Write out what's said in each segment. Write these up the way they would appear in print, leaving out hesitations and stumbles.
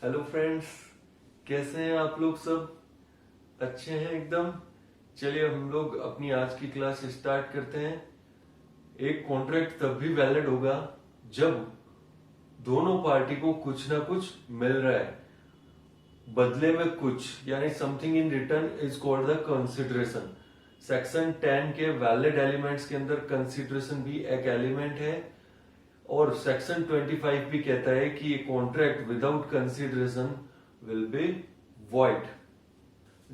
Hello friends, कैसे हैं आप लोग? सब अच्छे हैं एकदम। चलिए हम लोग अपनी आज की क्लास स्टार्ट करते हैं। एक कॉन्ट्रैक्ट तब भी वैलिड होगा जब दोनों पार्टी को कुछ ना कुछ मिल रहा है, बदले में कुछ, यानी something in return is called the consideration. Section 10 के वैलिड एलिमेंट्स के अंदर कंसिडरेशन भी एक एलिमेंट है, और सेक्शन 25 भी कहता है कि ये contract without consideration will be void.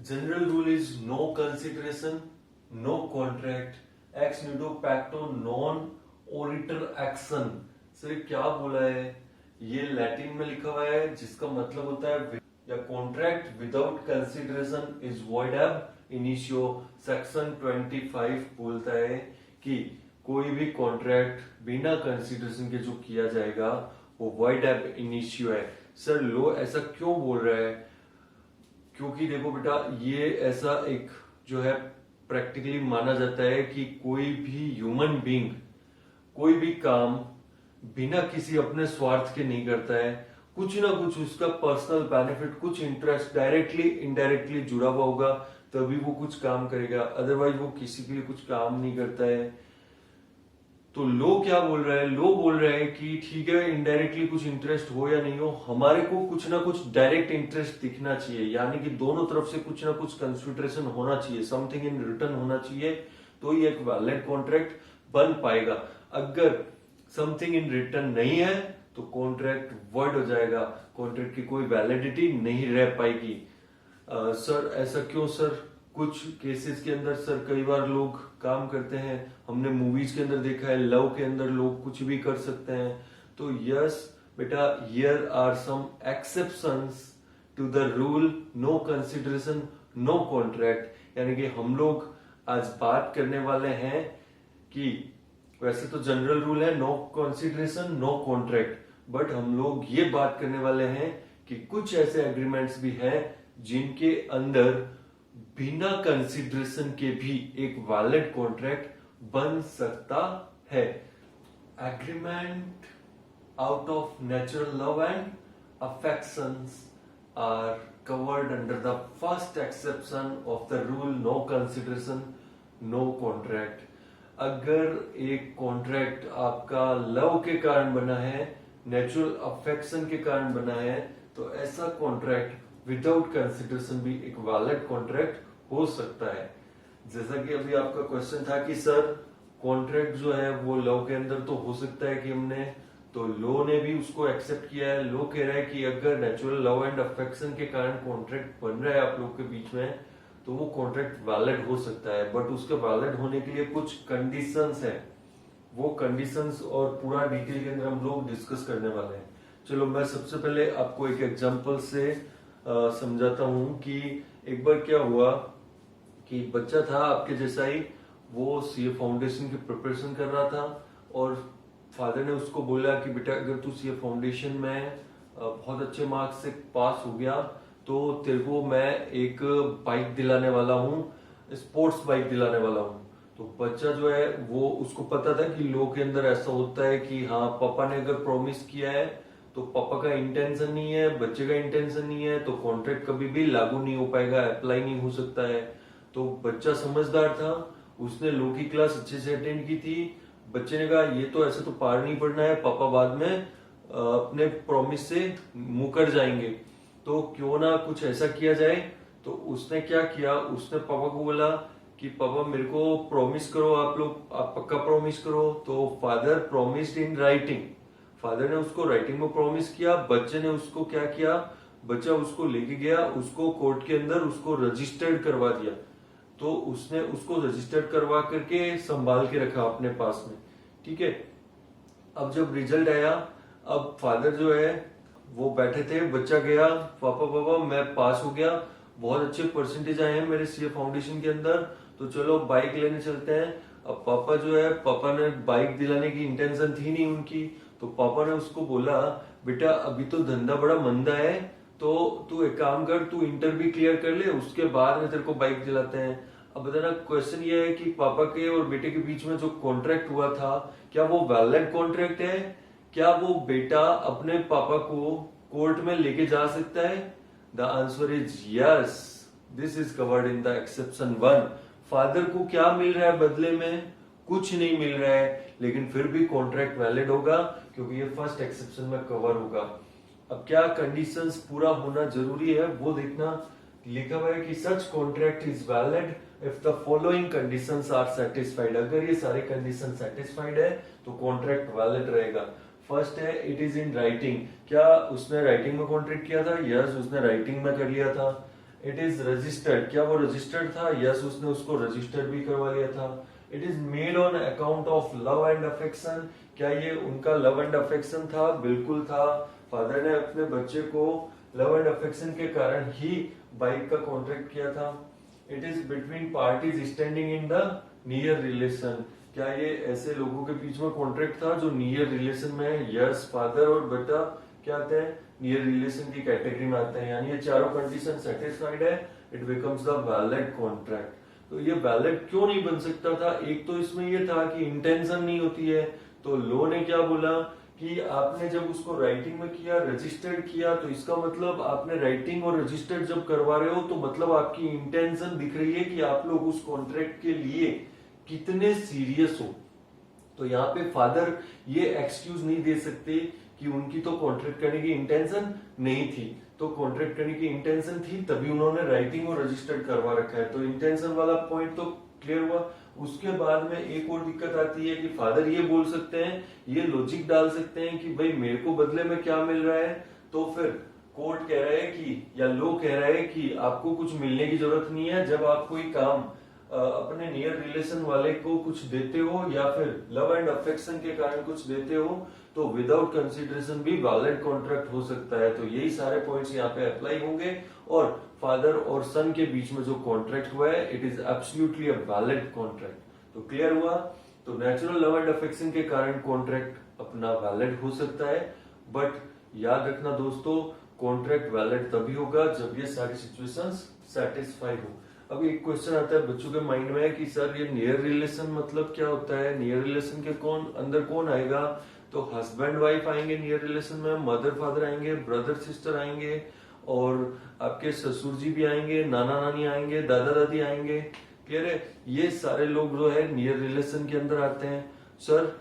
General rule is no consideration, no contract, ex nihilo pacto non oritur action. Sir क्या बोला है? ये लैटिन में लिखा हुआ है जिसका मतलब होता है या contract without consideration is void ab initio। Section 25 बोलता है कि कोई भी कॉन्ट्रैक्ट बिना कंसिडरेशन के जो किया जाएगा वो void ab initio है। सर लो ऐसा क्यों बोल रहा है? क्योंकि देखो बेटा, ये ऐसा एक जो है प्रैक्टिकली माना जाता है कि कोई भी ह्यूमन बीइंग कोई भी काम बिना किसी अपने स्वार्थ के नहीं करता है। कुछ ना कुछ उसका पर्सनल बेनिफिट, कुछ इंटरेस्ट डायरेक्टली इनडायरेक्टली जुड़ा हुआ होगा, तभी वो कुछ काम करेगा, अदरवाइज वो किसी के लिए कुछ काम नहीं करता है। तो लो क्या बोल रहा है? लो बोल रहा है कि ठीक है, इनडायरेक्टली कुछ इंटरेस्ट हो या नहीं हो, हमारे को कुछ ना कुछ डायरेक्ट इंटरेस्ट दिखना चाहिए, यानी कि दोनों तरफ से कुछ ना कुछ कंसिडरेशन होना चाहिए, समथिंग इन रिटर्न होना चाहिए, तो ये एक वैलिड कॉन्ट्रैक्ट बन पाएगा। अगर समथिंग इन रिटर्न नहीं है तो कॉन्ट्रैक्ट वॉइड हो जाएगा, कॉन्ट्रैक्ट की कोई वैलिडिटी नहीं रह पाएगी। सर ऐसा क्यों? सर कुछ केसेस के अंदर सर कई बार लोग काम करते हैं, हमने मूवीज के अंदर देखा है, लव के अंदर लोग कुछ भी कर सकते हैं। तो यस बेटा, here are some exceptions to the rule no consideration no contract. यानी कि हम लोग आज बात करने वाले हैं कि वैसे तो जनरल रूल है no consideration no contract, but हम लोग ये बात करने वाले हैं कि कुछ ऐसे एग्रीमेंट्स भी हैं जिनके अंदर बिना कंसिडरेशन के भी एक वैलिड कॉन्ट्रैक्ट बन सकता है। Agreement out of natural love and affections are covered under the first exception of the rule no consideration no contract. अगर एक कॉन्ट्रैक्ट आपका लव के कारण बना है, नेचुरल अफेक्शन के कारण बना है, तो ऐसा कॉन्ट्रैक्ट विदाउट कंसिडरेशन भी एक वैलिड कॉन्ट्रैक्ट हो सकता है। जैसा कि अभी आपका क्वेश्चन था कि सर कॉन्ट्रैक्ट जो है वो लव के अंदर तो हो सकता है कि हमने, तो लॉ ने भी उसको एक्सेप्ट किया है। लॉ कह रहा है कि अगर नेचुरल लव एंड अफेक्शन के कारण कॉन्ट्रैक्ट बन रहा है आप लोग के बीच में, तो वो कॉन्ट्रैक्ट वैलिड हो सकता है, बट उसके वैलिड होने के लिए कुछ कंडीशंस हैं। वो कंडीशंस और पूरा डिटेल के अंदर हम लोग डिस्कस करने वाले हैं। चलो मैं सबसे पहले आपको एक एग्जांपल से समझाता हूं कि एक बार क्या हुआ कि बच्चा था आपके जैसा ही, वो सीए फाउंडेशन की प्रिपरेशन कर रहा था, और फादर ने उसको बोला कि बेटा अगर तू सीए फाउंडेशन में बहुत अच्छे मार्क्स से पास हो गया तो तेरे को मैं एक बाइक दिलाने वाला हूँ, स्पोर्ट्स बाइक दिलाने वाला हूँ। तो बच्चा जो है वो, उसको पता था कि लोग के अंदर ऐसा होता है कि हाँ पापा ने अगर प्रॉमिस किया है तो पापा का इंटेंशन नहीं है, बच्चे का इंटेंशन नहीं है, तो कॉन्ट्रैक्ट कभी भी लागू नहीं हो पाएगा, अप्लाई नहीं हो सकता है। तो बच्चा समझदार था, उसने लॉ की क्लास अच्छे से अटेंड की थी। बच्चे ने कहा ये तो ऐसे तो पार नहीं पड़ना है, पापा बाद में अपने प्रॉमिस से मुकर जाएंगे, तो क्यों ना कुछ ऐसा किया जाए। तो उसने क्या किया, उसने पापा को बोला कि पापा मेरे को प्रॉमिस करो, आप लोग आप पक्का प्रॉमिस करो। तो father promised in writing, father ने उसको राइटिंग में प्रॉमिस किया। बच्चे ने उसको क्या किया, बच्चा उसको लेके गया, उसको कोर्ट के अंदर उसको रजिस्टर्ड करवा दिया। तो उसने उसको रजिस्टर्ड करवा करके संभाल के रखा अपने पास में, ठीक है। अब जब रिजल्ट आया, अब फादर जो है वो बैठे थे, बच्चा गया, पापा पापा मैं पास हो गया, बहुत अच्छे परसेंटेज आए हैं मेरे सीए फाउंडेशन के अंदर, तो चलो बाइक लेने चलते हैं। अब पापा जो है, पापा ने बाइक दिलाने की इंटेंशन थी नहीं उनकी, तो पापा ने उसको बोला बेटा अभी तो धंधा बड़ा मंदा है, तो तू एक काम कर, तू इंटर भी क्लियर कर ले, उसके बाद में तेरे को बाइक दिलाते हैं। अब बताना, क्वेश्चन ये है कि पापा के और बेटे के बीच में जो कॉन्ट्रैक्ट हुआ था, क्या वो वैलिड कॉन्ट्रैक्ट है? क्या वो बेटा अपने पापा को कोर्ट में लेके जा सकता है? The answer is yes, this is covered in the exception 1। Father को क्या मिल रहा है बदले में? कुछ नहीं मिल रहा है, लेकिन फिर भी कॉन्ट्रैक्ट वैलिड होगा क्योंकि ये फर्स्ट एक्सेप्शन में कवर होगा। अब क्या कंडीशंस पूरा होना जरूरी है वो देखना। लिखा हुआ है कि such contract is valid if the following conditions are satisfied. अगर ये सारे कंडीशन सेटिस्फाइड है तो कॉन्ट्रैक्ट वैलिड रहेगा। फर्स्ट है इट इज इन राइटिंग। क्या उसने राइटिंग में कॉन्ट्रैक्ट किया था? यस, उसने राइटिंग में कर लिया था। It is registered. क्या वो रजिस्टर्ड था? यस, उसने उसको रजिस्टर्ड भी करवा लिया था। It is made on account of love and affection. क्या ये उनका लव एंड अफेक्शन था? बिल्कुल था। फादर ने अपने बच्चे को लव एंड अफेक्शन के कारण ही बाइक का कॉन्ट्रैक्ट किया था। It is between parties standing in the near relation. क्या ये ऐसे लोगों के बीच में कॉन्ट्रैक्ट था जो नियर रिलेशन में है? यस, फादर और बेटा क्या आते हैं? नियर रिलेशन की कैटेगरी में आते हैं। यानी ये चारों कंडीशन सेटिस्फाइड है, it becomes the valid contract. तो ये वैलिड क्यों नहीं बन सकता था? एक तो इसमें ये था कि इंटेंशन नहीं होती है, तो लॉ ने क्या बोला कि आपने जब उसको राइटिंग में किया, रजिस्टर्ड किया, तो इसका मतलब आपने राइटिंग और रजिस्टर्ड जब करवा रहे हो तो मतलब आपकी इंटेंशन दिख रही है कि आप लोग उस कॉन्ट्रैक्ट के लिए कितने सीरियस हो। तो यहाँ पे फादर ये एक्सक्यूज नहीं दे सकते कि उनकी तो कॉन्ट्रैक्ट करने की इंटेंशन नहीं थी। तो कॉन्ट्रैक्ट करने की इंटेंशन थी तभी उन्होंने राइटिंग और रजिस्टर्ड करवा रखा है। तो इंटेंशन वाला पॉइंट तो क्लियर हुआ। उसके बाद में एक और दिक्कत आती है कि फादर ये बोल सकते हैं, ये लॉजिक डाल सकते हैं कि भाई मेरे को बदले में क्या मिल रहा है। तो फिर कोर्ट कह रहा है कि या लॉ कह रहा है कि आपको कुछ मिलने की जरूरत नहीं है। जब आप कोई काम अपने नियर रिलेशन वाले को कुछ देते हो या फिर लव एंड अफेक्शन के कारण कुछ देते हो तो विदाउट कंसिडरेशन भी वैलिड कॉन्ट्रैक्ट हो सकता है। तो यही सारे पॉइंट्स यहाँ पे अप्लाई होंगे और फादर और सन के बीच में जो कॉन्ट्रैक्ट हुआ है it is absolutely a valid contract. तो क्लियर हुआ। तो नेचुरल लव एंड अफेक्शन के कारण कॉन्ट्रैक्ट अपना वैलिड हो सकता है, बट याद रखना दोस्तों कॉन्ट्रैक्ट वैलिड तभी होगा जब ये सारी सिचुएशंस सेटिस्फाई हो। अब एक क्वेश्चन आता है बच्चों के माइंड में कि सर ये नियर रिलेशन मतलब क्या होता है? नियर रिलेशन के अंदर कौन आएगा? तो हस्बैंड वाइफ आएंगे नियर रिलेशन में, मदर फादर आएंगे, ब्रदर सिस्टर आएंगे, और आपके ससुर जी भी आएंगे, नाना नानी आएंगे, दादा दादी आएंगे। क्लियर है? ये सारे लोग जो है नियर रिलेशन के अंदर आते हैं। सर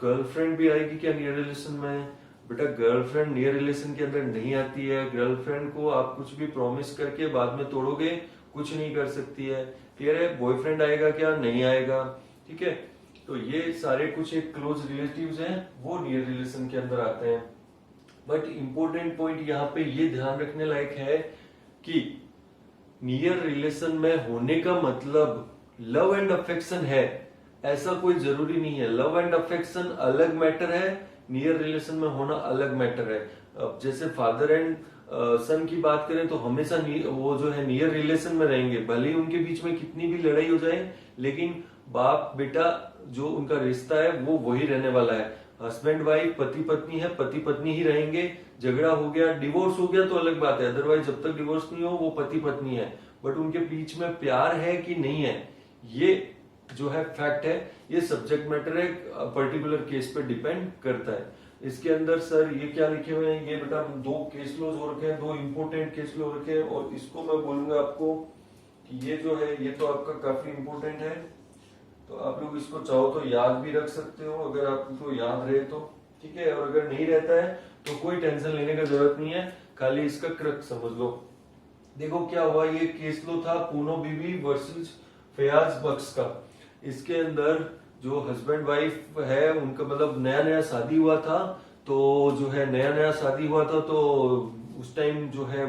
गर्लफ्रेंड भी आएगी क्या नियर रिलेशन में? बेटा गर्लफ्रेंड नियर रिलेशन के अंदर नहीं आती है। गर्लफ्रेंड को आप कुछ भी प्रॉमिस करके बाद में तोड़ोगे, कुछ नहीं कर सकती है। क्लियर है? बॉयफ्रेंड आएगा क्या? नहीं आएगा। ठीक है, तो ये सारे कुछ एक क्लोज रिलेटिव्स हैं वो नियर रिलेशन के अंदर आते हैं। बट इंपॉर्टेंट पॉइंट यहाँ पे ये ध्यान रखने लायक है कि नियर रिलेशन में होने का मतलब लव एंड अफेक्शन है ऐसा कोई जरूरी नहीं है। लव एंड अफेक्शन अलग मैटर है, नियर रिलेशन में होना अलग मैटर है। अब जैसे फादर एंड सन की बात करें तो हमेशा वो जो है नियर रिलेशन में रहेंगे, भले ही उनके बीच में कितनी भी लड़ाई हो जाए, लेकिन बाप बेटा जो उनका रिश्ता है वो वही रहने वाला है। हस्बैंड वाइफ पति पत्नी है, पति पत्नी ही रहेंगे। झगड़ा हो गया, डिवोर्स हो गया तो अलग बात है, अदरवाइज जब तक डिवोर्स नहीं हो वो पति पत्नी है। बट उनके बीच में प्यार है कि नहीं है, ये जो है फैक्ट है, ये सब्जेक्ट मैटर है, पर्टिकुलर केस पे डिपेंड करता है। इसके अंदर सर ये क्या लिखे हुए हैं? ये बेटा दो केस लॉज हो रखे हैं, दो इंपोर्टेंट केस लॉ रखे हैं, और इसको मैं बोलूंगा आपको कि ये जो है ये तो आपका काफी इंपोर्टेंट है। तो आप लोग इसको चाहो तो याद भी रख सकते हो अगर आपको याद रहे तो, ठीक है। और अगर नहीं रहता है तो कोई टेंशन लेने का जरूरत नहीं है, खाली इसका क्रक्स समझ लो। देखो क्या हुआ, ये केस लो था पूनो बीबी वर्सेस फयाज बख्श का। इसके अंदर जो हस्बैंड वाइफ है उनका मतलब नया नया शादी हुआ था, तो जो है नया नया शादी हुआ था तो उस टाइम जो है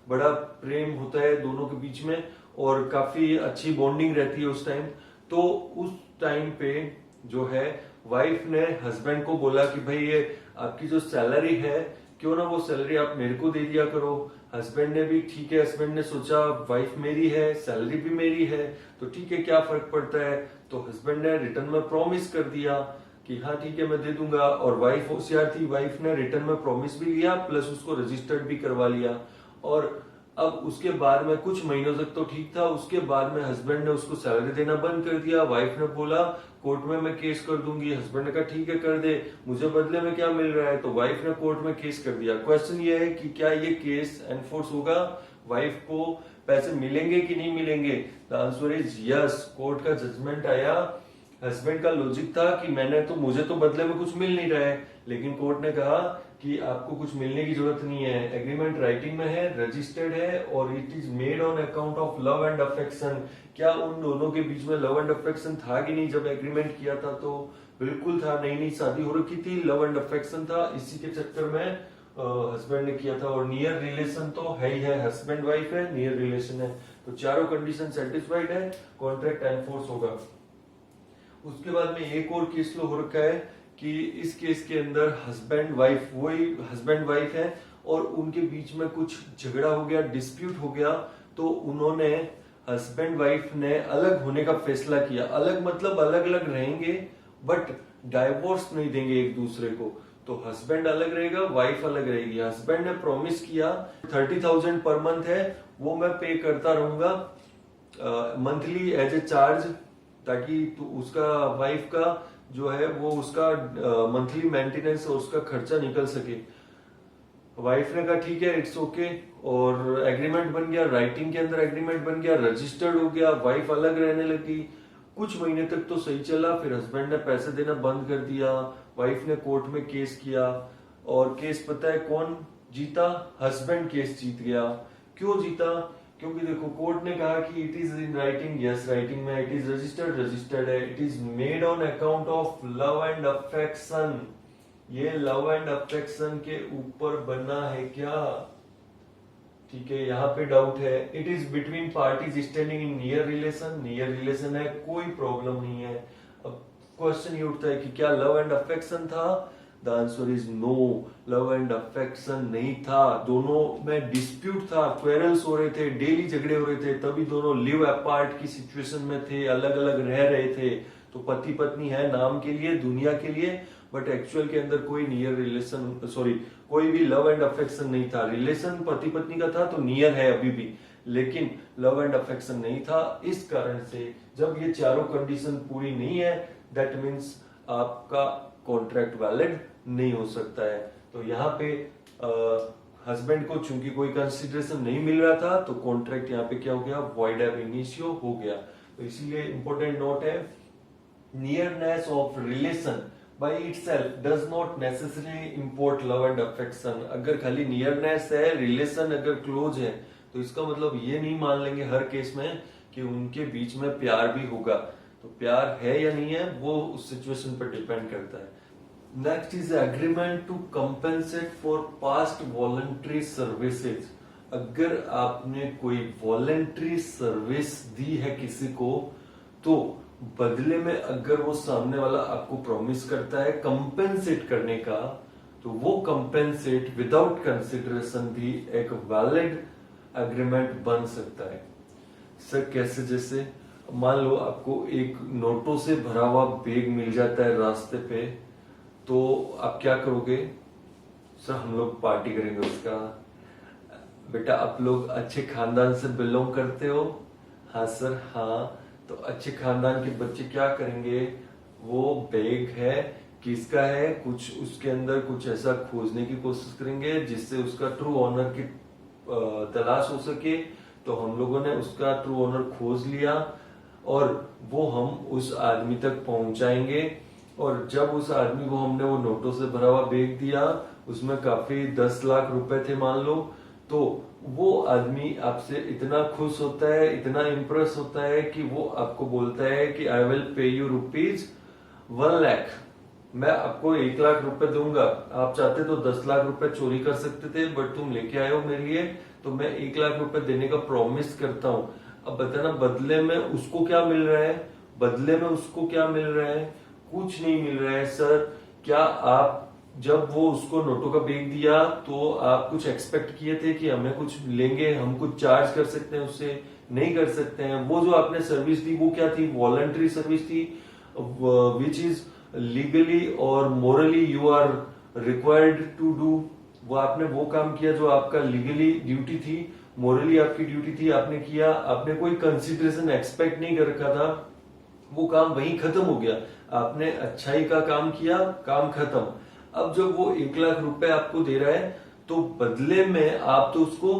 बड़ा प्रेम होता है दोनों के बीच में और काफी अच्छी बॉन्डिंग रहती है उस टाइम। तो उस टाइम पे जो है वाइफ ने हस्बैंड को बोला कि भाई ये आपकी जो सैलरी है क्यों ना वो सैलरी आप मेरे को दे दिया करो। हस्बैंड ने भी ठीक है, हस्बैंड ने सोचा वाइफ मेरी है, सैलरी भी मेरी है, तो ठीक है क्या फर्क पड़ता है। तो हस्बैंड ने रिटर्न में प्रॉमिस कर दिया कि हाँ ठीक है मैं दे दूंगा, और वाइफ होशियार थी, वाइफ ने रिटर्न में प्रॉमिस भी लिया प्लस उसको रजिस्टर्ड भी करवा लिया। और अब उसके बाद में कुछ महीनों तक तो ठीक था, उसके बाद में हस्बैंड ने उसको सैलरी देना बंद कर दिया। वाइफ ने बोला कोर्ट में मैं केस कर दूंगी। हस्बैंड ने कहा ठीक है कर दे, मुझे बदले में क्या मिल रहा है। तो वाइफ ने कोर्ट में केस कर दिया। क्वेश्चन ये है कि क्या ये केस एनफोर्स होगा, वाइफ को पैसे मिलेंगे कि नहीं मिलेंगे। The answer is yes. Court का जजमेंट आया। हस्बैंड का लॉजिक था कि मुझे तो बदले में कुछ मिल नहीं रहा है, लेकिन कोर्ट ने कहा कि आपको कुछ मिलने की जरूरत नहीं है। एग्रीमेंट राइटिंग में है, रजिस्टर्ड है और it is made on account of love and affection. क्या उन दोनों के बीच में लव एंड अफेक्शन था कि नहीं जब एग्रीमेंट किया था? तो बिल्कुल था। नई नई शादी हो रखी थी, लव एंड अफेक्शन था, इसी के चक्कर में हस्बैंड ने किया था। और नियर रिलेशन तो है ही है, हस्बैंड वाइफ है, नियर रिलेशन है, तो चारों कंडीशन सेटिस्फाइड है, कॉन्ट्रैक्ट एनफोर्स होगा। उसके बाद में एक और केस लो हो रखा है कि इस केस के अंदर हस्बैंड वाइफ, वही हस्बैंड वाइफ है और उनके बीच में कुछ झगड़ा हो गया, डिस्प्यूट हो गया, तो उन्होंने हस्बैंड वाइफ ने अलग होने का फैसला किया। अलग मतलब अलग अलग रहेंगे बट डाइवोर्स नहीं देंगे एक दूसरे को। तो हस्बैंड अलग रहेगा, वाइफ अलग रहेगी। हस्बैंड ने प्रॉमिस किया 30,000 पर मंथ है वो मैं पे करता रहूंगा मंथली एज ए चार्ज, ताकि उसका वाइफ का जो है वो उसका मंथली मेंटेनेंस और उसका खर्चा निकल सके। वाइफ ने कहा ठीक है इट्स ओके, और एग्रीमेंट बन गया, राइटिंग के अंदर एग्रीमेंट बन गया, रजिस्टर्ड हो गया, वाइफ अलग रहने लगी। कुछ महीने तक तो सही चला, फिर हस्बैंड ने पैसे देना बंद कर दिया। वाइफ ने कोर्ट में केस किया और केस पता है कौन जीता? हस्बैंड केस जीत गया। क्यों जीता? क्योंकि देखो कोर्ट ने कहा कि it is in writing, yes writing में, इट इज रजिस्टर्ड, रजिस्टर्ड है, it is made on account of love and affection. ये लव एंड अफेक्शन के ऊपर बना है क्या? ठीक है, यहाँ पे डाउट है। It is between parties standing in near relation, near relation है, कोई प्रॉब्लम नहीं है। अब क्वेश्चन ये उठता है कि क्या लव एंड अफेक्शन था? The answer is no, love and affection नहीं था। दोनों में डिस्प्यूट था, क्वेरल्स हो रहे थे, डेली झगड़े हो रहे थे, तभी दोनों लिव अपार्ट की सिचुएशन में थे, अलग अलग रह रहे थे। तो पति पत्नी है नाम के लिए, दुनिया के लिए, बट एक्चुअल के अंदर कोई नियर रिलेशन, सॉरी कोई भी लव एंड अफेक्शन नहीं था। रिलेशन पति पत्नी का था तो नियर है अभी भी, लेकिन लव एंड अफेक्शन नहीं था। इस कारण से जब ये चारों कंडीशन पूरी नहीं है, दैट मीन्स आपका कॉन्ट्रैक्ट वैलिड नहीं हो सकता है। तो यहाँ पे हस्बैंड को चूंकि कोई कंसिडरेशन नहीं मिल रहा था, तो कॉन्ट्रैक्ट यहाँ पे क्या हो गया? वॉइड एब इनिशियो हो गया। तो इसीलिए इंपॉर्टेंट नोट है, nearness of relation by itself does not necessarily import love and affection। अगर खाली नियरनेस है, रिलेशन अगर क्लोज है, तो इसका मतलब ये नहीं मान लेंगे हर केस में कि उनके बीच में प्यार भी होगा। तो प्यार है या नहीं है वो उस सिचुएशन पर डिपेंड करता है। Next is agreement to compensate for past voluntary services. अगर आपने कोई वॉलंटरी सर्विस दी है किसी को, तो बदले में अगर वो सामने वाला आपको प्रॉमिस करता है कंपेंसेट करने का, तो वो कंपेंसेट विदाउट कंसिडरेशन भी एक वैलिड एग्रीमेंट बन सकता है। सर कैसे? जैसे मान लो आपको एक नोटों से भरा हुआ बैग मिल जाता है रास्ते पे, तो आप क्या करोगे? सर हम लोग पार्टी करेंगे उसका। बेटा आप लोग अच्छे खानदान से बिलोंग करते हो? हाँ सर हाँ। तो अच्छे खानदान के बच्चे क्या करेंगे? वो बैग है किसका है, कुछ उसके अंदर कुछ ऐसा खोजने की कोशिश करेंगे जिससे उसका ट्रू ऑनर की तलाश हो सके। तो हम लोगों ने उसका ट्रू ऑनर खोज लिया और वो हम उस आदमी तक पहुंचाएंगे। और जब उस आदमी को हमने वो नोटों से भरा हुआ बैग दिया, उसमें काफी 10 लाख रुपए थे मान लो, तो वो आदमी आपसे इतना खुश होता है, इतना इम्प्रेस होता है कि वो आपको बोलता है कि I will pay you ₹1 lakh. मैं आपको 1 लाख रुपए दूंगा। आप चाहते तो 10 लाख रुपए चोरी कर सकते थे, बट तुम लेके आए हो मेरे लिए, तो मैं 1 लाख रुपए देने का प्रॉमिस करता हूँ। अब बताना बदले में उसको क्या मिल रहा है? बदले में उसको क्या मिल रहा है? कुछ नहीं मिल रहा है सर। क्या आप जब वो उसको नोटों का बैग दिया तो आप कुछ एक्सपेक्ट किए थे कि हमें कुछ लेंगे, हम कुछ चार्ज कर सकते हैं उससे? नहीं कर सकते हैं। वो जो आपने सर्विस दी वो क्या थी? वॉलंटरी सर्विस थी, विच इज लीगली और morally you are required to do. वो आपने वो काम किया जो आपका लीगली ड्यूटी थी, मोरली आपकी ड्यूटी थी, आपने किया, आपने कोई कंसिडरेशन एक्सपेक्ट नहीं कर रखा था, वो काम वहीं खत्म हो गया। आपने अच्छाई का काम किया, काम खत्म। अब जब वो 1 लाख रुपए आपको दे रहा है तो बदले में आप तो उसको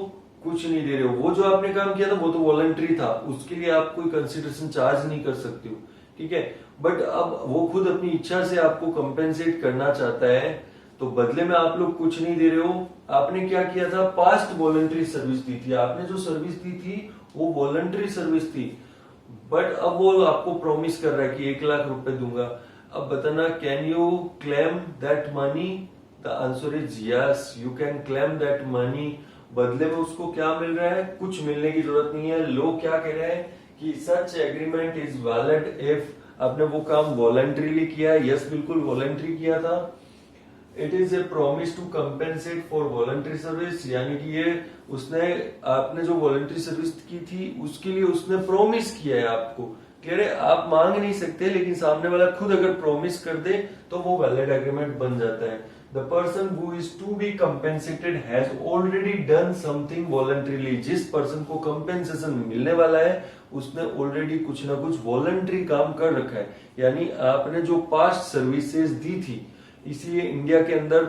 कुछ नहीं दे रहे हो। वो जो आपने काम किया था वो तो वॉलंटरी था, उसके लिए आप कोई कंसिडरेशन चार्ज नहीं कर सकते हो, ठीक है। बट अब वो खुद अपनी इच्छा से आपको कंपेंसेट करना चाहता है, तो बदले में आप लोग कुछ नहीं दे रहे हो। आपने क्या किया था, पास्ट वॉलंटरी सर्विस दी थी, आपने जो सर्विस दी थी वो वॉलंटरी सर्विस थी, बट अब वो आपको प्रॉमिस कर रहा है कि 1 लाख रुपए दूंगा। अब बताना, can you claim that money? The answer is yes, you can claim that money. बदले में उसको क्या मिल रहा है, कुछ मिलने की जरूरत नहीं है। लो क्या कह रहा है कि सच एग्रीमेंट इज वैलिड इफ, आपने वो काम वॉलंटरीली किया है, यस बिल्कुल वॉलंटरी किया था। It is a promise to compensate for voluntary service, यानी कि ये उसने, आपने जो वॉलंटरी सर्विस की थी उसके लिए उसने प्रॉमिस किया है आपको। कह रहे आप मांग नहीं सकते, लेकिन सामने वाला खुद अगर प्रॉमिस कर दे तो वो वैलिड एग्रीमेंट बन जाता है। The person who is to be compensated has already done something voluntarily, जिस पर्सन को कंपेंसेशन मिलने वाला है उसने ऑलरेडी कुछ ना कुछ वॉलंटरी काम कर रखा है, यानी आपने जो पास्ट सर्विसेज दी थी। इसीलिए इंडिया के अंदर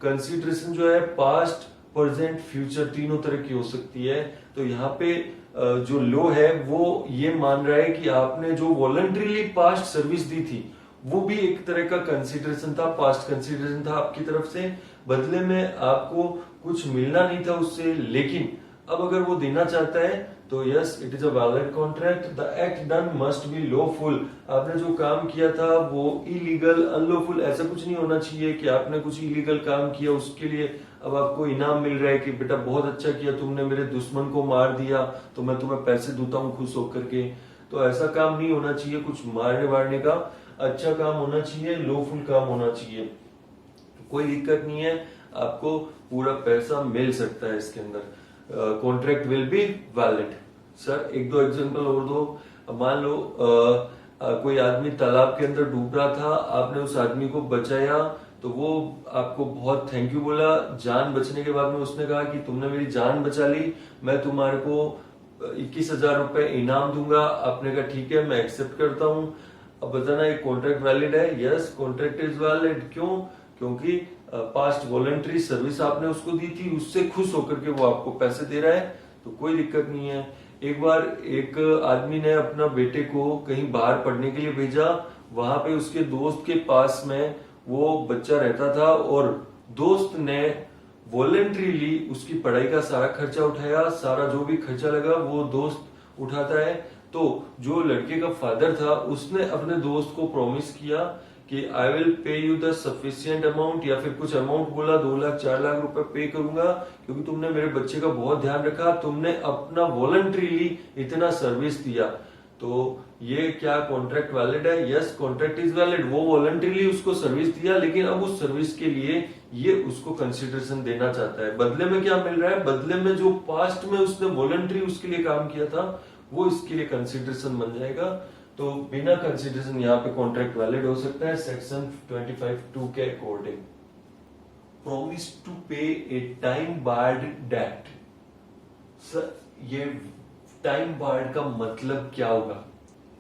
कंसिडरेशन जो है पास्ट, प्रेजेंट, फ्यूचर तीनों तरह की हो सकती है। तो यहाँ पे जो लॉ है वो ये मान रहा है कि आपने जो वॉलंटरीली पास्ट सर्विस दी थी वो भी एक तरह का कंसिडरेशन था, पास्ट कंसिडरेशन था आपकी तरफ से। बदले में आपको कुछ मिलना नहीं था उससे, लेकिन अब अगर वो देना चाहता है तो yes, it is a valid contract. The act done must be lawful, आपने जो काम किया था वो इलीगल, अनलॉफुल ऐसा कुछ नहीं होना चाहिए कि आपने कुछ इलीगल काम किया उसके लिए अब आपको इनाम मिल रहा है कि बेटा बहुत अच्छा किया तुमने, मेरे दुश्मन को मार दिया तो मैं तुम्हें पैसे दूता हूँ खुश होकर के। तो ऐसा काम नहीं होना चाहिए, कुछ मारने वारने का, अच्छा काम होना चाहिए, लॉफुल काम होना चाहिए। कोई दिक्कत नहीं है, आपको पूरा पैसा मिल सकता है इसके अंदर। Contract will be valid. Sir एक दो एग्जांपल और दो। मान लो कोई आदमी तालाब के अंदर डूब रहा था, आपने उस आदमी को बचाया, तो वो आपको बहुत थैंक यू बोला। जान बचने के बाद में उसने कहा कि तुमने मेरी जान बचा ली, मैं तुम्हारे को 21,000 रुपए इनाम दूंगा। आपने कहा ठीक है मैं एक्सेप्ट करता हूं। अब बताना ये कॉन्ट्रैक्ट वैलिड है? Yes, contract is valid. क्यों? क्योंकि पास्ट वॉलंटरी सर्विस आपने उसको दी थी, उससे खुश होकर के वो आपको पैसे दे रहा है, तो कोई दिक्कत नहीं है। एक बार एक आदमी ने अपना बेटे को कहीं बाहर पढ़ने के लिए भेजा, वहां पे उसके दोस्त के पास में वो बच्चा रहता था और दोस्त ने वॉलंटरीली उसकी पढ़ाई का सारा खर्चा उठाया, सारा जो भी खर्चा लगा वो दोस्त उठाता है। तो जो लड़के का फादर था उसने अपने दोस्त को प्रॉमिस किया कि I will pay you the sufficient amount, या फिर कुछ अमाउंट बोला, 2 लाख 4 लाख रुपए पे करूंगा क्योंकि तुमने मेरे बच्चे का बहुत ध्यान रखा, तुमने अपना वॉलंटरीली इतना सर्विस दिया। तो ये क्या कॉन्ट्रैक्ट वैलिड है? Yes, contract is valid. वो वॉलंटरीली उसको सर्विस दिया, लेकिन अब उस सर्विस के लिए ये उसको कंसिडरेशन देना चाहता है। बदले में क्या मिल रहा है? बदले में जो पास्ट में उसने वॉलंटरी उसके लिए काम किया था वो इसके लिए कंसिडरेशन बन जाएगा। तो बिना कंसिडरेशन यहाँ पे कॉन्ट्रैक्ट वैलिड हो सकता है सेक्शन 25(2) के according. Promise to pay a time barred debt. Sir ये टाइम बार्ड का मतलब क्या होगा?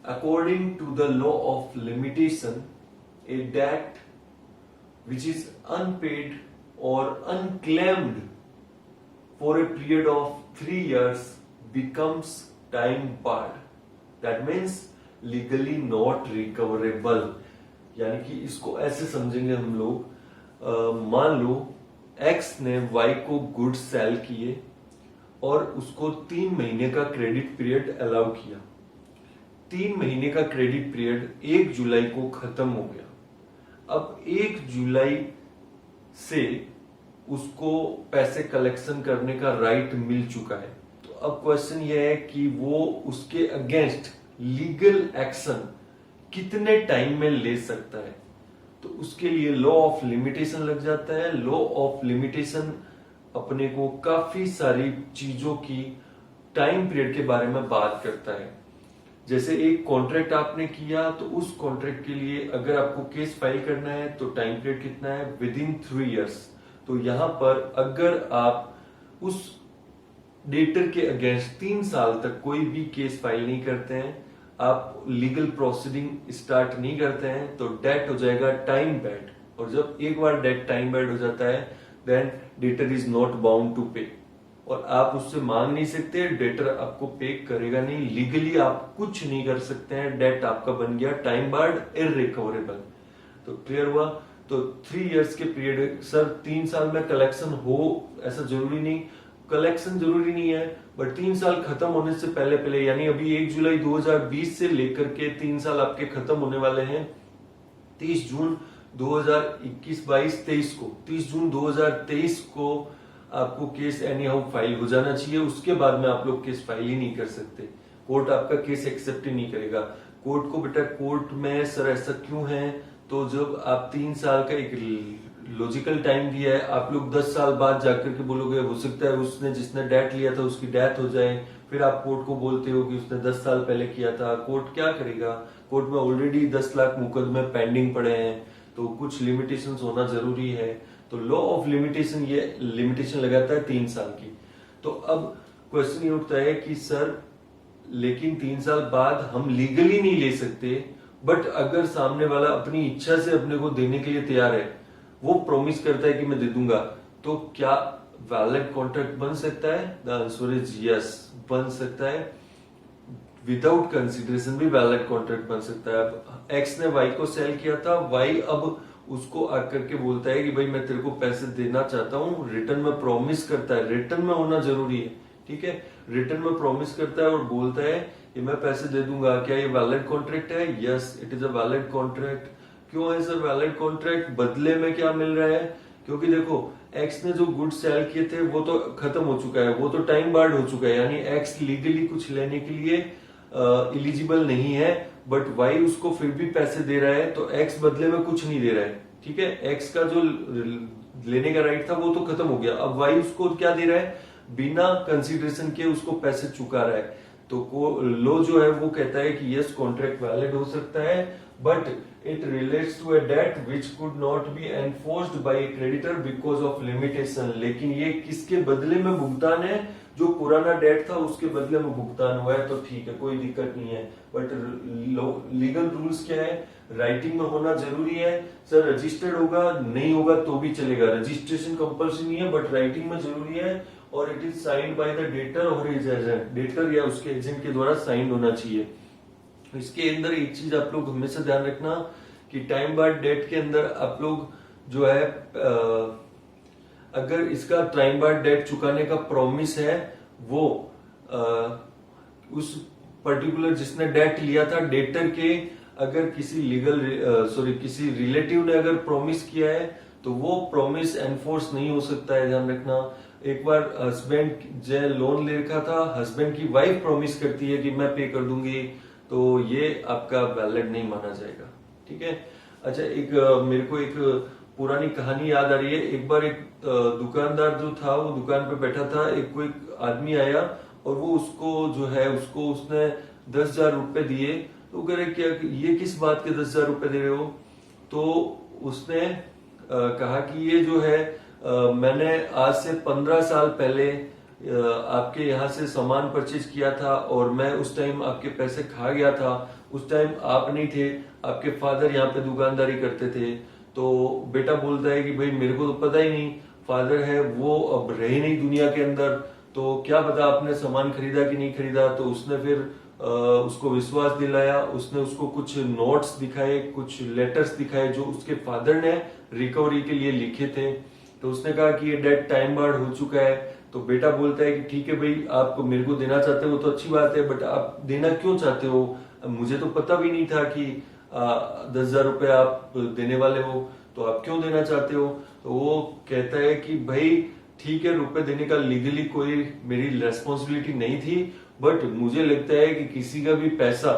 According to the law of limitation, a debt which is unpaid और unclaimed for a period of 3 years becomes time barred. That means legally not recoverable. यानी कि इसको ऐसे समझेंगे हम लोग, मान लो एक्स ने वाई को गुड्स सेल किए और उसको 3 महीने का क्रेडिट पीरियड अलाउ किया। 3 महीने का क्रेडिट पीरियड 1 जुलाई को खत्म हो गया। अब 1 जुलाई से उसको पैसे कलेक्शन करने का राइट मिल चुका है। तो अब क्वेश्चन ये है कि वो उसके अगेंस्ट लीगल एक्शन कितने टाइम में ले सकता है। तो उसके लिए लॉ ऑफ लिमिटेशन लग जाता है। लॉ ऑफ लिमिटेशन अपने को काफी सारी चीजों की टाइम पीरियड के बारे में बात करता है। जैसे एक कॉन्ट्रैक्ट आपने किया, तो उस कॉन्ट्रैक्ट के लिए अगर आपको केस फाइल करना है तो टाइम पीरियड कितना है? With in 3 years। तो यहां पर अगर आप उस डेटर के अगेंस्ट 3 साल तक कोई भी केस फाइल नहीं करते हैं, आप लीगल प्रोसीडिंग स्टार्ट नहीं करते हैं, तो डेट हो जाएगा टाइम बैड। और जब एक बार डेट टाइम बैड हो जाता है then debtor is not bound to pay, और आप उससे मांग नहीं सकते, डेटर आपको पे करेगा नहीं, लीगली आप कुछ नहीं कर सकते हैं, डेट आपका बन गया टाइम बार्ड इररिकवरेबल। तो क्लियर हुआ। तो 3 इयर्स के पीरियड, सर 3 साल में कलेक्शन हो ऐसा जरूरी नहीं, कलेक्शन जरूरी नहीं है, बट 3 साल खत्म होने से पहले पहले, यानी अभी 1 जुलाई 2020 से लेकर के 3 साल आपके खत्म होने वाले हैं 30 जून 2021-22-23 को, 30 जून 2023 को आपको केस एनी हाउ फाइल हो जाना चाहिए। उसके बाद में आप लोग केस फाइल ही नहीं कर सकते, कोर्ट आपका केस एक्सेप्ट ही नहीं करेगा। कोर्ट को बेटा, कोर्ट में सर ऐसा क्यों है, तो जब आप 3 साल का एक लॉजिकल टाइम दिया है, आप लोग 10 साल बाद जाकर के बोलोगे हो सकता है उसने जिसने डेट लिया था उसकी डेथ हो जाए, फिर आप कोर्ट को बोलते हो कि उसने 10 साल पहले किया था। कोर्ट क्या करेगा, कोर्ट में ऑलरेडी 10 लाख मुकदमे पेंडिंग पड़े हैं, तो कुछ लिमिटेशंस होना जरूरी है। तो लॉ ऑफ लिमिटेशन ये लिमिटेशन लगाता है 3 साल की। तो अब क्वेश्चन ये उठता है कि सर लेकिन 3 साल बाद हम लीगली नहीं ले सकते, बट अगर सामने वाला अपनी इच्छा से अपने को देने के लिए तैयार है, वो प्रॉमिस करता है कि मैं दे दूंगा, तो क्या वैलिड कॉन्ट्रैक्ट बन सकता है? द आंसर इज यस, बन सकता है। विदाउट कंसिडरेशन भी वैलिड कॉन्ट्रैक्ट बन सकता है। अब एक्स ने वाई को सेल किया था, वाई अब उसको आकर के बोलता है कि भाई मैं तेरे को पैसे देना चाहता हूँ, रिटर्न में प्रॉमिस करता है, रिटर्न में होना जरूरी है, ठीक है, रिटर्न में प्रॉमिस करता है और बोलता है कि मैं पैसे दे दूंगा। क्या ये वैलिड कॉन्ट्रैक्ट है? Yes, it is a valid contract. क्यों है सर वैलिड कॉन्ट्रैक्ट? बदले में क्या मिल रहा है? क्योंकि देखो एक्स ने जो गुड्स सेल किए थे वो तो खत्म हो चुका है, वो तो टाइम बार्ड हो चुका है, यानी एक्स लीगली कुछ लेने के लिए इलिजिबल नहीं है, बट वाई उसको फिर भी पैसे दे रहा है, तो एक्स बदले में कुछ नहीं दे रहा है, ठीक है। एक्स का जो लेने का राइट था वो तो खत्म हो गया, अब वाई उसको क्या दे रहा है, बिना कंसिडरेशन के उसको पैसे चुका रहा है। तो लॉ जो है वो कहता है कि यस कॉन्ट्रैक्ट वैलिड हो सकता है, but it relates to a debt which could not be enforced by a creditor because of limitation. लेकिन ये किसके बदले में भुगतान है? जो पुराना डेट था उसके बदले में भुगतान हुआ है, तो ठीक है, कोई दिक्कत नहीं है। बट लीगल रूल्स क्या है? राइटिंग में होना जरूरी है। सर रजिस्टर्ड होगा नहीं होगा तो भी चलेगा, रजिस्ट्रेशन कंपल्सरी नहीं है, बट राइटिंग में जरूरी है, और it is signed by the debtor और हिज एजेंट, डेटर या उसके एजेंट के द्वारा साइंड होना चाहिए। इसके अंदर एक चीज आप लोग हमेशा ध्यान रखना कि टाइम बार्ड डेट के अंदर आप लोग जो है अगर इसका टाइम बार्ड डेट चुकाने का प्रॉमिस है, वो उस पर्टिकुलर जिसने डेट लिया था डेटर के, अगर किसी किसी रिलेटिव ने अगर प्रॉमिस किया है तो वो प्रॉमिस एनफोर्स नहीं हो सकता है, ध्यान रखना। एक बार हस्बैंड जो लोन ले रखा था, हस्बैंड की वाइफ प्रॉमिस करती है कि मैं पे कर दूंगी, तो ये आपका वैलिड नहीं माना जाएगा, ठीक है। अच्छा, एक मेरे को एक पुरानी कहानी याद आ रही है। एक बार एक दुकानदार जो था वो दुकान पे बैठा था, एक कोई आदमी आया और वो उसको जो है उसने 10,000 रुपए दिए। तो कह रहे क्या ये किस बात के 10,000 रुपए दे रहे हो? तो उसने कहा कि ये जो है मैंने आज से 15 साल पहले आपके यहाँ से सामान परचेज किया था और मैं उस टाइम आपके पैसे खा गया था। उस टाइम आप नहीं थे, आपके फादर यहाँ पे दुकानदारी करते थे। तो बेटा बोलता है कि भाई मेरे को तो पता ही नहीं, फादर है वो अब रहे नहीं दुनिया के अंदर, तो क्या पता आपने सामान खरीदा कि नहीं खरीदा। तो उसने फिर उसको विश्वास दिलाया, उसने उसको कुछ नोट्स दिखाए, कुछ लेटर्स दिखाए जो उसके फादर ने रिकवरी के लिए लिखे थे। तो उसने कहा कि ये डेट टाइम बार्ड हो चुका है। तो बेटा बोलता है कि ठीक है भाई, आप मेरे को देना चाहते हो तो अच्छी बात है, बट आप देना क्यों चाहते हो? मुझे तो पता भी नहीं था कि 10,000 रुपए आप देने वाले हो, तो आप क्यों देना चाहते हो? तो वो कहता है कि भाई ठीक है, रुपए देने का लीगली कोई मेरी रेस्पॉन्सिबिलिटी नहीं थी, बट मुझे लगता है कि किसी का भी पैसा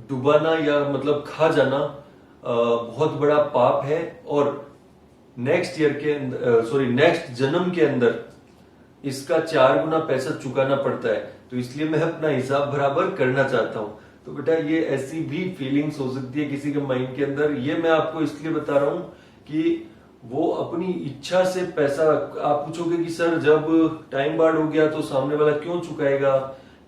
डुबाना या मतलब खा जाना बहुत बड़ा पाप है, और नेक्स्ट जन्म के अंदर इसका 4 गुना पैसा चुकाना पड़ता है। तो इसलिए मैं अपना हिसाब बराबर करना चाहता हूं। तो बेटा ये ऐसी भी फीलिंग्स हो सकती है किसी के माइंड के अंदर। ये मैं आपको इसलिए बता रहा हूं कि वो अपनी इच्छा से पैसा, आप पूछोगे कि सर जब टाइम बार्ड हो गया तो सामने वाला क्यों चुकाएगा,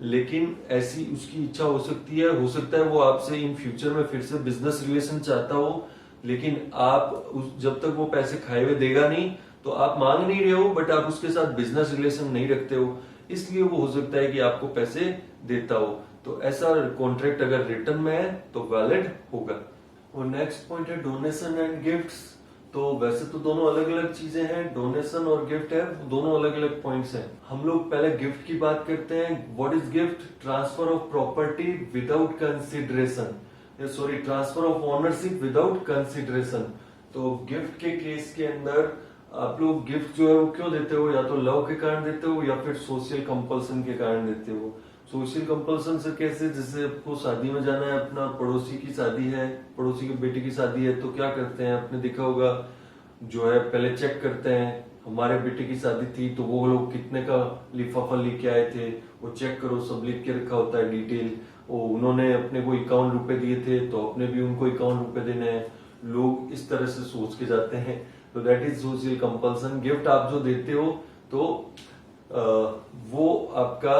लेकिन ऐसी उसकी इच्छा हो सकती है, हो सकता है वो आपसे इन फ्यूचर में फिर से बिजनेस रिलेशन चाहता हो, लेकिन जब तक वो पैसे खाए हुए देगा नहीं तो आप मांग नहीं रहे हो, बट आप उसके साथ बिजनेस रिलेशन नहीं रखते हो, इसलिए वो हो सकता है कि आपको पैसे देता हो। तो ऐसा कॉन्ट्रैक्ट अगर रिटर्न में है तो वैलिड होगा। और नेक्स्ट पॉइंट है डोनेशन एंड गिफ्ट्स। तो वैसे तो दोनों अलग अलग चीजें हैं, डोनेशन और गिफ्ट है, दोनों अलग अलग पॉइंट्स हैं। हम लोग पहले गिफ्ट की बात करते हैं। What is gift? Transfer of property without consideration, sorry transfer of ownership without consideration. तो गिफ्ट के केस के अंदर आप लोग गिफ्ट जो है वो क्यों देते हो? या तो लव के कारण देते हो या फिर सोशल कंपल्सन के कारण देते हो। सोशल कंपल्सन से कैसे? जैसे आपको शादी में जाना है, अपना पड़ोसी की शादी है, पड़ोसी की बेटी की शादी है, तो क्या करते हैं, आपने देखा होगा जो है पहले चेक करते हैं, हमारे बेटे की शादी थी तो वो लोग कितने का लिफाफा लेके आए थे, वो चेक करो, सब लिख के रखा होता है डिटेल। वो उन्होंने अपने को 51 रुपए दिए थे तो अपने भी उनको 51 रुपए देने हैं। लोग इस तरह से सोच के जाते हैं, तो that is social compulsion. Gift आप जो देते हो तो वो आपका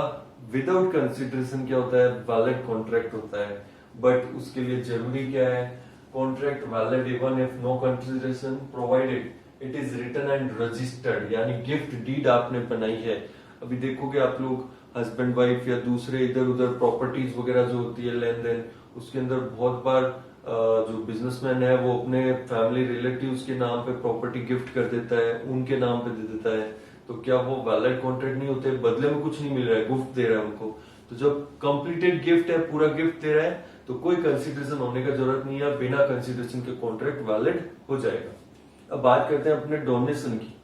विदाउट कंसिडरेशन क्या होता है, वैलिड कॉन्ट्रैक्ट होता है। बट उसके लिए जरूरी क्या है? Contract valid even if no consideration provided it is written and registered, यानी गिफ्ट डीड आपने बनाई है। अभी देखोगे आप लोग हस्बैंड वाइफ या दूसरे इधर उधर प्रॉपर्टीज वगैरह जो होती है लेन देन, उसके अंदर बहुत बार जो बिजनेसमैन है वो अपने फैमिली रिलेटिव्स के नाम पे प्रॉपर्टी गिफ्ट कर देता है, उनके नाम पे दे देता है। तो क्या वो वैलिड कॉन्ट्रैक्ट नहीं होते? बदले में कुछ नहीं मिल रहा है, गिफ्ट दे रहा है उनको। तो जब कंप्लीटेड गिफ्ट है, पूरा गिफ्ट दे रहा है, तो कोई कंसिडरेशन होने का जरूरत नहीं है, बिना कंसिडरेशन के कॉन्ट्रैक्ट वैलिड हो जाएगा। अब बात करते हैं अपने डोनेशन की।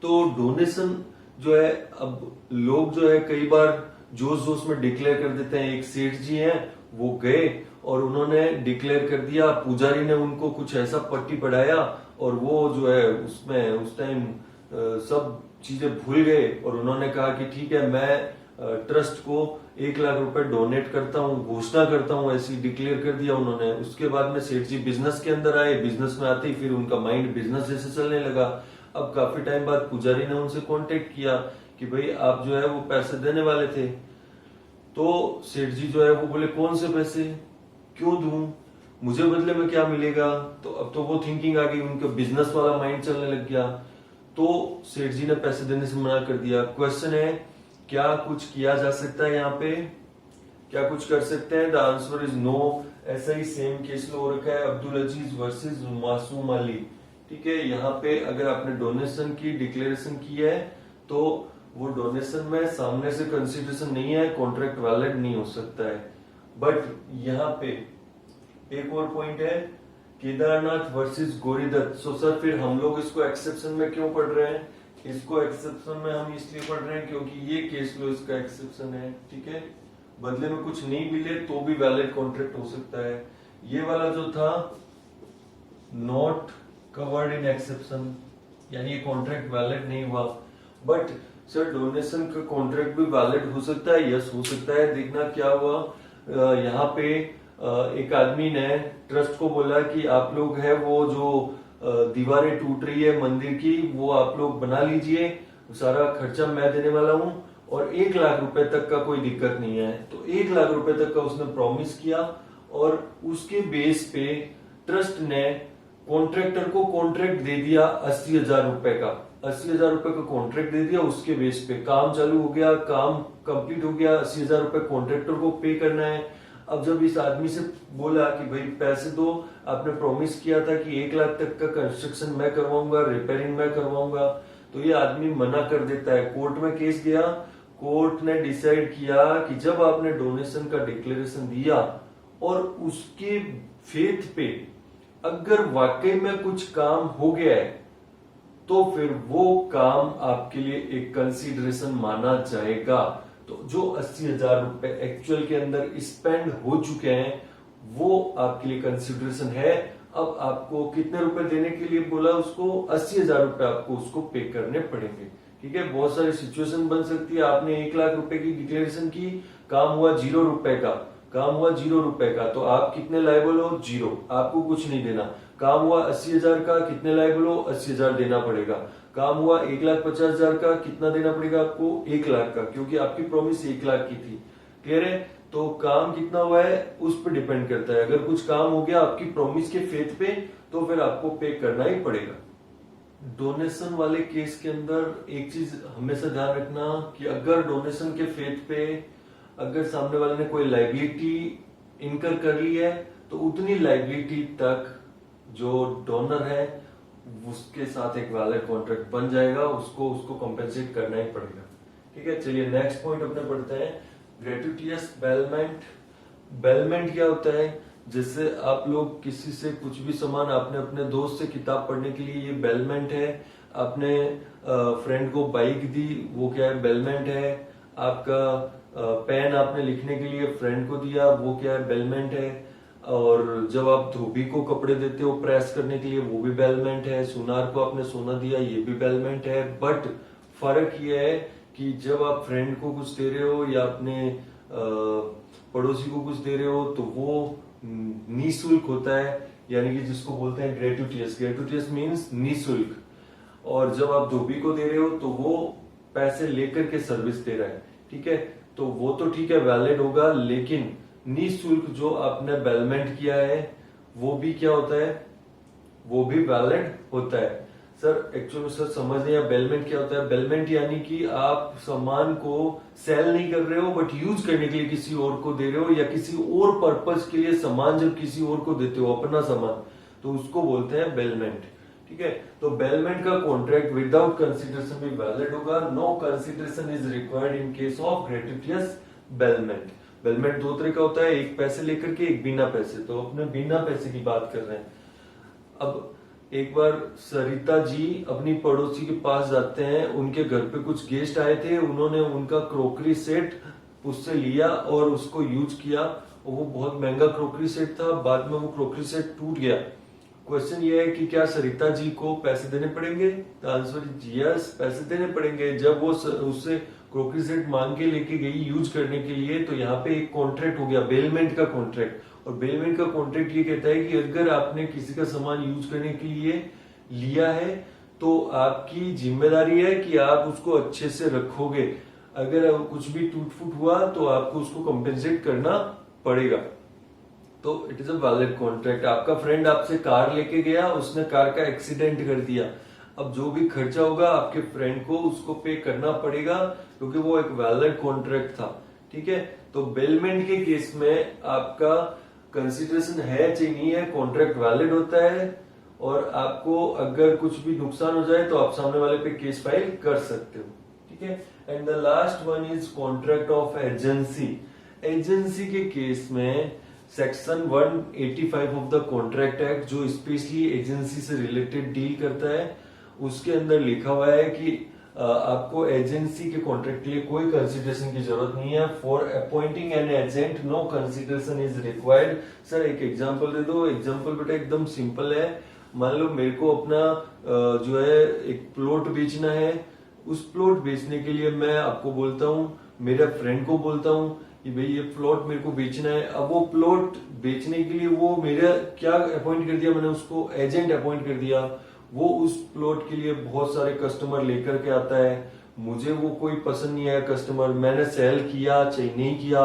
तो डोनेशन जो है, अब लोग जो है कई बार जोश जोश में डिक्लेयर कर देते हैं। एक सेठ जी हैं, वो गए और उन्होंने डिक्लेयर कर दिया, पुजारी ने उनको कुछ ऐसा पट्टी पढ़ाया और वो जो है उसमें उस टाइम सब चीजें भूल गए और उन्होंने कहा कि ठीक है, मैं ट्रस्ट को 1 लाख रुपए डोनेट करता हूँ, घोषणा करता हूँ, ऐसी डिक्लेयर कर दिया उन्होंने। उसके बाद में सेठ जी बिजनेस के अंदर आए, बिजनेस में आते ही फिर उनका माइंड बिजनेस जैसे चलने लगा। अब काफी टाइम बाद पुजारी ने उनसे कांटेक्ट किया कि भाई आप जो है वो पैसे देने वाले थे। तो सेठ जी जो है वो बोले कौन से पैसे, क्यों दूं, मुझे बदले में क्या मिलेगा? तो अब तो वो थिंकिंग आ गई, उनका बिजनेस वाला माइंड चलने लग गया। तो सेठ जी ने पैसे देने से मना कर दिया। क्वेश्चन है, क्या कुछ किया जा सकता है यहाँ पे? क्या कुछ कर सकते हैं? The answer is no. ऐसा ही सेम केस हो रखा है अब्दुल अजीज वर्सेस मासूम अली। ठीक है, यहाँ पे अगर आपने डोनेशन की डिक्लेरेशन की है तो वो डोनेशन में सामने से कंसिडरेशन नहीं है, कॉन्ट्रैक्ट वैलिड नहीं हो सकता है। बट यहाँ पे एक और पॉइंट है, Kedarnath versus Gauridatt. So sir फिर हम लोग इसको एक्सेप्शन में क्यों पढ़ रहे हैं? इसको एक्सेप्शन में हम इसलिए पढ़ रहे हैं क्योंकि ये केस लो इसका एक्सेप्शन है। ठीक है, बदले में कुछ नहीं मिले तो भी वैलिड कॉन्ट्रैक्ट हो सकता है। ये वाला जो था नॉट कवर्ड इन एक्सेप्शन, यानी ये कॉन्ट्रैक्ट वैलिड नहीं हुआ। बट सर डोनेशन का कॉन्ट्रैक्ट भी वैलिड हो सकता है, यस हो सकता है। देखना क्या हुआ, यहाँ पे एक आदमी ने ट्रस्ट को बोला कि आप लोग है वो जो दीवारें टूट रही है मंदिर की, वो आप लोग बना लीजिए, सारा खर्चा मैं देने वाला हूँ और 1 लाख रुपए तक का कोई दिक्कत नहीं है। तो 1 लाख रुपए तक का उसने प्रॉमिस किया और उसके बेस पे ट्रस्ट ने कॉन्ट्रैक्टर को कॉन्ट्रैक्ट दे दिया 80,000 रुपए का। 80,000 रुपए का कॉन्ट्रैक्ट दे दिया, उसके बेस पे काम चालू हो गया, काम कंप्लीट हो गया, 80,000 रुपए कॉन्ट्रैक्टर को पे करना है। अब जब इस आदमी से बोला कि भाई पैसे दो, आपने प्रॉमिस किया था कि 1 लाख तक का कंस्ट्रक्शन मैं करवाऊंगा, रिपेयरिंग मैं करवाऊंगा, तो ये आदमी मना कर देता है। कोर्ट में केस गया, कोर्ट ने डिसाइड किया कि जब आपने डोनेशन का डिक्लेरेशन दिया और उसके फेथ पे अगर वाकई में कुछ काम हो गया है तो फिर वो काम आपके लिए एक कंसीडरेशन माना जाएगा। तो जो 80,000 रुपए एक्चुअल के अंदर स्पेंड हो चुके हैं वो आपके लिए कंसीडरेशन है। अब आपको कितने रुपए देने के लिए बोला? उसको 80,000 रुपए आपको उसको पे करने पड़ेंगे। ठीक है, बहुत सारी सिचुएशन बन सकती है। आपने 1 लाख रुपए की डिक्लेरेशन की, काम हुआ 0 रुपए का, काम हुआ 0 रुपए का, तो आप कितने लायबल हो? 0, आपको कुछ नहीं देना। काम हुआ 80,000 का, कितने लायबल हो, 80,000 देना पड़ेगा। काम हुआ 1,50,000 का, कितना देना पड़ेगा आपको, 1 लाख का, क्योंकि आपकी प्रॉमिस 1 लाख की थी। क्लियर है? तो काम कितना हुआ है उस पर डिपेंड करता है। अगर कुछ काम हो गया आपकी प्रॉमिस के फेथ पे, तो फिर आपको पे करना ही पड़ेगा। डोनेशन वाले केस के अंदर एक चीज हमेशा ध्यान रखना कि अगर डोनेशन के फेथ पे अगर सामने वाले ने कोई लाइबिलिटी इनकर कर ली है, तो उतनी लाइबिलिटी तक जो डोनर है उसके साथ एक वैलिड कॉन्ट्रैक्ट बन जाएगा, उसको कंपेंसेट करना ही पड़ेगा। ठीक है, चलिए नेक्स्ट पॉइंट अपने पढ़ते हैं, ग्रेट्यूटियस बेलमेंट। बेलमेंट क्या होता है? जैसे आप लोग किसी से कुछ भी सामान, आपने अपने दोस्त से किताब पढ़ने के लिए, ये बेलमेंट है। आपने फ्रेंड को बाइक दी, वो क्या है, बेलमेंट है। आपका पेन आपने लिखने के लिए फ्रेंड को दिया, वो क्या है, बेलमेंट है। और जब आप धोबी को कपड़े देते हो प्रेस करने के लिए, वो भी बेलमेंट है। सुनार को आपने सोना दिया, ये भी बेलमेंट है। बट फर्क ये है कि जब आप फ्रेंड को कुछ दे रहे हो या अपने पड़ोसी को कुछ दे रहे हो, तो वो निःशुल्क होता है, यानी कि जिसको बोलते हैं ग्रेट्यूटियस। ग्रेट्यूटियस मीन्स निःशुल्क। और जब आप धोबी को दे रहे हो तो वो पैसे लेकर के सर्विस दे रहा है। ठीक है, तो वो तो ठीक है, वैलिड होगा, लेकिन निःशुल्क जो आपने बेलमेंट किया है वो भी क्या होता है, वो भी वैलिड होता है। सर एक्चुअली सर समझ नहीं, बेलमेंट क्या होता है? बेलमेंट यानी कि आप सामान को सेल नहीं कर रहे हो, बट यूज करने के लिए किसी और को दे रहे हो, या किसी और पर्पस के लिए सामान जब किसी और को देते हो, अपना सामान, तो उसको बोलते हैं बेलमेंट। ठीक है, तो बेलमेंट का कॉन्ट्रैक्ट विदाउट कंसिडरेशन भी वैलिड होगा। No consideration is required in case of gratuitous bailment. Bailment दो तरह का होता है, एक पैसे लेकर के, एक बिना पैसे। तो अपने बिना पैसे की बात कर रहे हैं। अब एक बार सरिता जी अपनी पड़ोसी के पास जाते हैं, उनके घर पे कुछ गेस्ट आए थे, उन्होंने उनका क्रोकरी सेट उससे लिया और उसको यूज किया, और वो बहुत महंगा क्रोकरी सेट था। बाद में वो क्रोकरी सेट टूट गया। क्वेश्चन ये है कि क्या सरिता जी को पैसे देने पड़ेंगे? आंसर इज यस, पैसे देने पड़ेंगे। जब वो उससे क्रोकरी सेट मांग के लेके गई यूज करने के लिए, तो यहाँ पे एक कॉन्ट्रैक्ट हो गया, बेलमेंट का कॉन्ट्रैक्ट। और बेलमेंट का कॉन्ट्रैक्ट ये कहता है कि अगर आपने किसी का सामान यूज करने के लिए लिया है, तो आपकी जिम्मेदारी है कि आप उसको अच्छे से रखोगे। अगर कुछ भी टूट फूट हुआ तो आपको उसको कंपेंसेट करना पड़ेगा। तो it is a valid contract. आपका फ्रेंड आपसे कार लेके गया, उसने कार का एक्सीडेंट कर दिया, अब जो भी खर्चा होगा आपके फ्रेंड को उसको पे करना पड़ेगा, क्योंकि वो एक वैलिड कॉन्ट्रैक्ट था। ठीक है, तो बेलमेंट के केस में आपका कंसिडरेशन है चाहे नहीं है, कॉन्ट्रैक्ट वैलिड होता है, और आपको अगर कुछ भी नुकसान हो जाए तो आप सामने वाले पे केस फाइल कर सकते हो। ठीक है, and the last one is contract of agency. Agency के केस में section 185 of the contract act, जो स्पेशली एजेंसी से रिलेटेड डील करता है, उसके अंदर लिखा हुआ है कि आपको एजेंसी के कॉन्ट्रैक्ट के लिए कोई कंसिडरेशन की जरूरत नहीं है। For appointing an agent no consideration is required. Sir एक एग्जांपल दे दो। एग्जांपल बेटा एकदम सिंपल है। मान लो मेरे को अपना जो है एक प्लॉट बेचना है, उस प्लॉट बेचने के लिए मैं आपको बोलता हूँ, मेरे फ्रेंड को बोलता हूँ कि भाई ये प्लॉट मेरे को बेचना है। अब वो प्लॉट बेचने के लिए वो मेरा क्या अपॉइंट कर दिया, मैंने उसको एजेंट अपॉइंट कर दिया। वो उस प्लॉट के लिए बहुत सारे कस्टमर लेकर के आता है, मुझे वो कोई पसंद नहीं आया कस्टमर, मैंने सेल किया चाहे नहीं किया,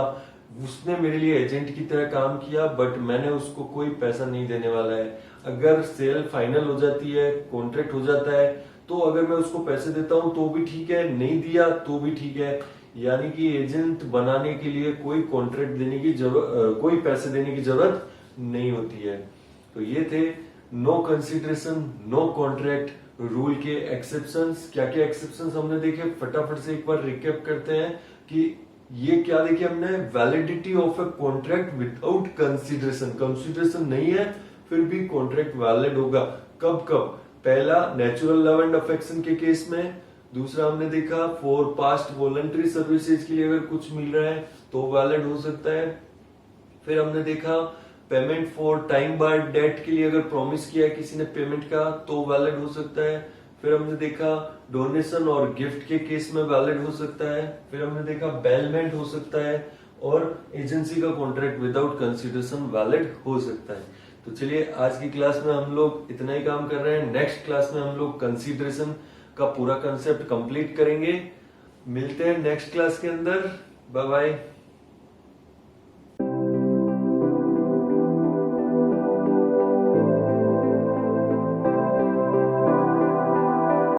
उसने मेरे लिए एजेंट की तरह काम किया, बट मैंने उसको कोई पैसा नहीं देने वाला है। अगर सेल फाइनल हो जाती है, कॉन्ट्रैक्ट हो जाता है, तो अगर मैं उसको पैसे देता हूं तो भी ठीक है, नहीं दिया तो भी ठीक है। यानी कि एजेंट बनाने के लिए कोई कॉन्ट्रैक्ट देने की जरूरत, कोई पैसे देने की जरूरत नहीं होती है। तो ये थे no consideration no contract rule के एक्सेप्शंस। क्या क्या एक्सेप्शंस हमने देखे, फटाफट से एक बार रिकैप करते हैं कि ये क्या देखे हमने, validity of a contract without consideration. Consideration नहीं है फिर भी कॉन्ट्रैक्ट वैलिड होगा। कब कब? पहला नेचुरल लव एंड अफेक्शन के केस में। दूसरा हमने देखा फॉर पास्ट वॉलंटरी सर्विसेज के लिए अगर कुछ मिल रहा है तो वैलिड हो सकता है। फिर हमने देखा पेमेंट फॉर टाइम बाय डेट के लिए अगर प्रॉमिस किया है किसी ने पेमेंट का तो वैलिड हो सकता है। फिर हमने देखा डोनेशन और गिफ्ट के केस में वैलिड हो सकता है। फिर हमने देखा बेलमेंट हो सकता है, और एजेंसी का कॉन्ट्रैक्ट विदाउट कंसिडरेशन वैलिड हो सकता है। तो चलिए आज की क्लास में हम लोग इतना ही काम कर रहे हैं। नेक्स्ट क्लास में हम लोग कंसीडरेशन का पूरा कंसेप्ट कंप्लीट करेंगे। मिलते हैं नेक्स्ट क्लास के अंदर। Bye bye.